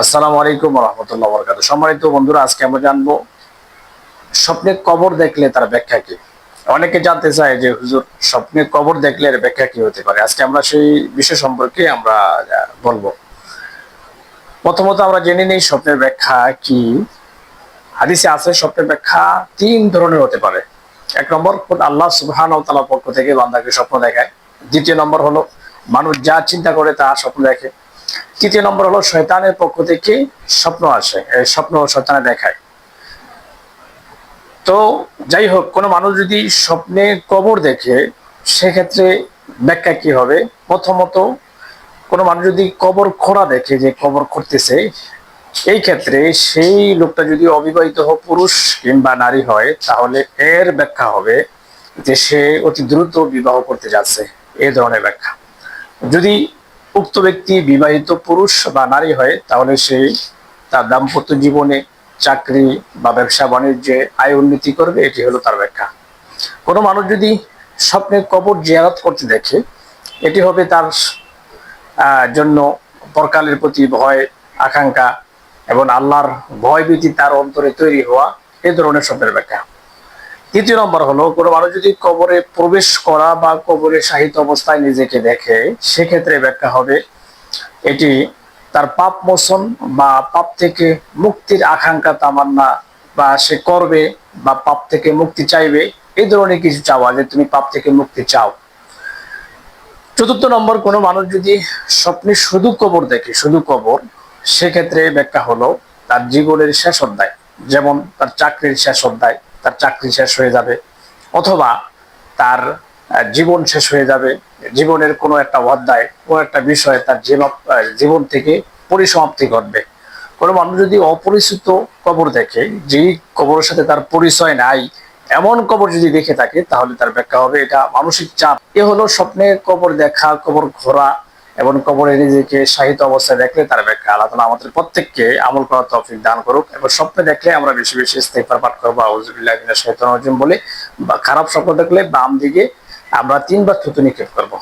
আসসালামু আলাইকুম ওয়া রাহমাতুল্লাহি ওয়া বারাকাতুহু। সম্মানিত বন্ধুরা, আজকে আমরা জানবো স্বপ্নে কবর দেখলে তার ব্যাখ্যা কি। অনেকে জানতে চায় যে হুজুর, স্বপ্নে কবর দেখলে এর ব্যাখ্যা কি হতে পারে। আজকে আমরা সেই বিষয় সম্পর্কে আমরা বলবো। প্রথমত আমরা জেনে নেই স্বপ্নের ব্যাখ্যা কি। হাদিসে আছে স্বপ্নের ব্যাখ্যা তিন ধরনের হতে পারে। এক নম্বর, খোদ আল্লাহ সুবহানাহু ওয়া তাআলার পক্ষ থেকে বান্দাকে স্বপ্ন দেখায়। দ্বিতীয় নম্বর হলো মানুষ যা চিন্তা করে তা স্বপ্ন দেখে। তৃতীয় নম্বর হলো শয়তানের পক্ষ থেকে স্বপ্ন আসে, এই স্বপ্ন শয়তানে দেখায়। তো যাই হোক, কোনো মানুষ যদি স্বপ্নে কবর দেখে সেক্ষেত্রে ব্যাখ্যা কি হবে। প্রথমত, কোনো মানুষ যদি কবর খোঁড়া দেখে যে কবর করতেছে, এই ক্ষেত্রে সেই লোকটা যদি অবিবাহিত পুরুষ কিংবা নারী হয়, তাহলে এর ব্যাখ্যা হবে যে সে অতি দ্রুত বিবাহ করতে যাচ্ছে, এই ধরনের ব্যাখ্যা। যদি উক্ত ব্যক্তি বিবাহিত পুরুষ বা নারী হয়, তাহলে সে তার দাম্পত্য জীবনে চাকরি বা ব্যবসা বাণিজ্যে আয় উন্নতি করবে, এটি হলো তার ব্যাখ্যা। কোনো মানুষ যদি স্বপ্নে কবর জিয়ারত করতে দেখে, এটি হবে তার জন্য পরকালের প্রতি ভয়, আকাঙ্ক্ষা এবং আল্লাহর ভয় ভীতি তার অন্তরে তৈরি হওয়া, এই ধরনের স্বপ্নের ব্যাখ্যা। তৃতীয় নম্বর হলো, কোনো মানুষ যদি কবরে প্রবেশ করা বা কবরে শাহিত অবস্থায় নিজেকে দেখে, সেক্ষেত্রে ব্যাখ্যা হবে এটি তার পাপ মোচন বা পাপ থেকে মুক্তির আকাঙ্ক্ষা তামান্না, বা সে করবে বা পাপ থেকে মুক্তি চাইবে, এই ধরনের কিছু চাওয়া, যে তুমি পাপ থেকে মুক্তি চাও। চতুর্থ নম্বর, কোনো মানুষ যদি স্বপ্নে শুধু কবর দেখে, শুধু কবর, সেক্ষেত্রে ব্যাখ্যা হলো তার জীবনের শেষ অধ্যায়। যেমন তার চাকরির শেষ অধ্যায়, তার চাকরি শেষ হয়ে যাবে, অথবা তার জীবন শেষ হয়ে যাবে। জীবনের কোনো একটা অধ্যায়, কোনো একটা বিষয় তার জীবন থেকে পরিসমাপ্তি ঘটবে। কোনো মানুষ যদি অপরিচিত কবর দেখে, যেই কবরের সাথে তার পরিচয় নাই, এমন কবর যদি দেখে থাকে, তাহলে তার ব্যাখ্যা হবে এটা মানসিক চাপ। এ হলো স্বপ্নে কবর দেখা, কবর ঘোরা এবং কবরে নিজেকে শাহিত অবস্থায় দেখলে তার ব্যাখ্যা। আল্লাহ তাআলা আমাদের প্রত্যেককে আমল করার তৌফিক দান করুক। এবং স্বপ্নে দেখলে আমরা বেশি বেশি ইস্তিগফার পাঠ করবো, আউযুবিল্লাহি মিনাশ শাইতানির রাজিম বলে। বা খারাপ স্বপ্ন দেখলে বাম দিকে আমরা 3 বার থুতু নিক্ষেপ করবো।